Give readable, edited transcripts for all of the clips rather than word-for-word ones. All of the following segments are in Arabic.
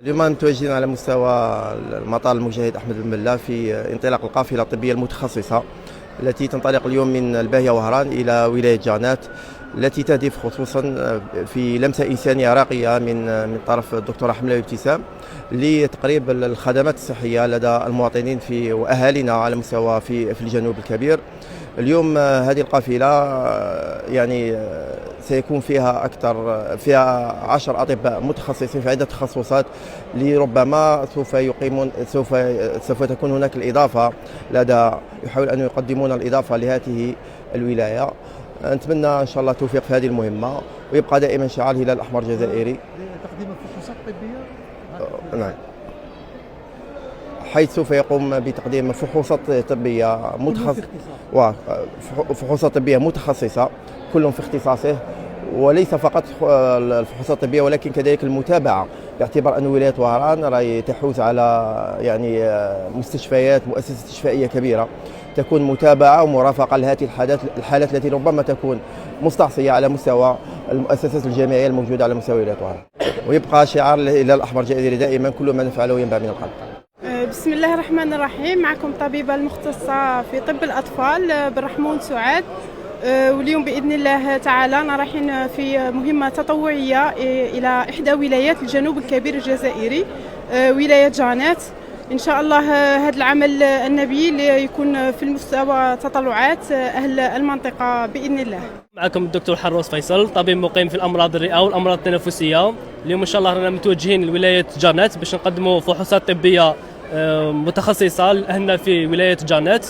اليوم متواجدين على مستوى المطار المجاهد أحمد بن بلة في انطلاق القافلة الطبية المتخصصة التي تنطلق اليوم من الباهية وهران إلى ولاية جانات، التي تهدف خصوصا في لمسة إنسانية راقية من طرف الدكتورة حملة ابتسام لتقريب الخدمات الصحية لدى المواطنين وأهالينا على مستوى في الجنوب الكبير. اليوم هذه القافلة يعني سيكون فيها 10 أطباء متخصصين في عدة تخصصات، لربما سوف تكون هناك الإضافة يحاول أن يقدمون الإضافة لهذه الولاية. نتمنى إن شاء الله التوفيق في هذه المهمة، ويبقى دائما شعار الهلال الأحمر الجزائري تقديم الفحوصات الطبية. نعم، حيث سوف يقوم بتقديم فحوصات طبية فحوصات طبية متخصصة كل في اختصاصه، وليس فقط الفحوصات الطبية ولكن كذلك المتابعة، باعتبار أن ولاية وهران راهي تحوز على مستشفيات مؤسسات استشفائية كبيرة، تكون متابعة ومرافقة لهذه الحالات التي ربما تكون مستعصية على مستوى المؤسسات الجامعية الموجودة على مستوى ولاية وهران. ويبقى شعار الهلال الأحمر الجزائري دائما: كل ما نفعله ينبع من القلب. بسم الله الرحمن الرحيم. معكم طبيبة المختصة في طب الأطفال بالرحمون سعاد. واليوم بإذن الله تعالى رايحين في مهمة تطوعية إلى إحدى ولايات الجنوب الكبير الجزائري، ولاية جانات. إن شاء الله هذا العمل النبيل يكون في المستوى تطلعات أهل المنطقة بإذن الله. معكم الدكتور حروس فيصل، طبيب مقيم في الأمراض الرئة والأمراض التنفسية. اليوم إن شاء الله رانا متوجهين لولاية جانات باش نقدموا فحوصات طبية متخصصة لأهلنا في ولاية جانات.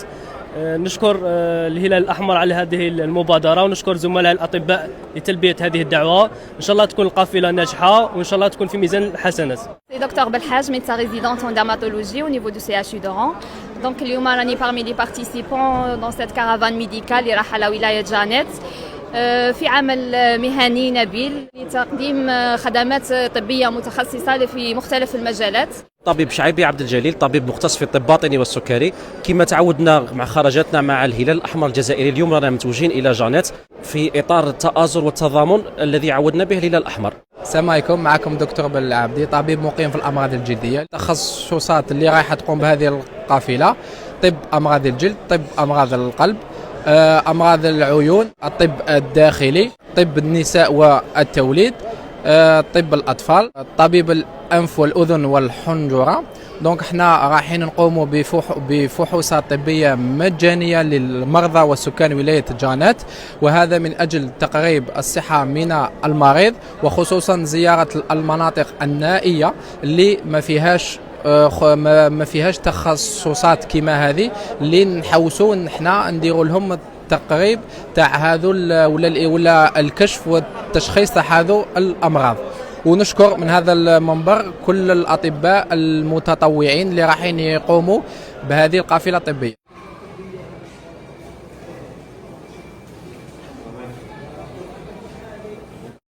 نشكر الهلال الأحمر على هذه المبادرة، ونشكر زملاء الأطباء لتلبية هذه الدعوة. إن شاء الله تكون القافلة ناجحة، وإن شاء الله تكون في ميزان الحسنات. C'est Dr Belhaj, médecin résidente en dermatologie au niveau du CHU d'Oran. Donc اليوم راني parmi les participants dans cette caravane médicale اللي راح على ولاية جانات في عمل مهني نبيل لتقديم خدمات طبية متخصصة في مختلف المجالات. طبيب شعيبي عبد الجليل، طبيب مختص في الطب الباطني والسكري. كما تعودنا مع خرجاتنا مع الهلال الأحمر الجزائري، اليوم رانا متوجهين إلى جانات في إطار التآزر والتضامن الذي عودنا به الهلال الأحمر. السلام عليكم، معكم دكتور بالعبدي، طبيب مقيم في الأمراض الجلدية. التخصصات اللي رايحة تقوم بهذه القافلة: طب أمراض الجلد، طب أمراض القلب، أمراض العيون، الطب الداخلي، طب النساء والتوليد، طب الأطفال، طبيب الأنف والأذن والحنجرة. دونك احنا رايحين نقوموا بفحوصات طبية مجانية للمرضى وسكان ولاية جانات، وهذا من أجل تقريب الصحة من المريض، وخصوصا زيارة المناطق النائية اللي ما فيهاش تخصصات كما هذه، اللي نحوسوا نحنا نديروا لهم التقريب تاع هذو ولا الكشف والتشخيص تاع هذو الأمراض. ونشكر من هذا المنبر كل الأطباء المتطوعين اللي رايحين يقوموا بهذه القافلة الطبية.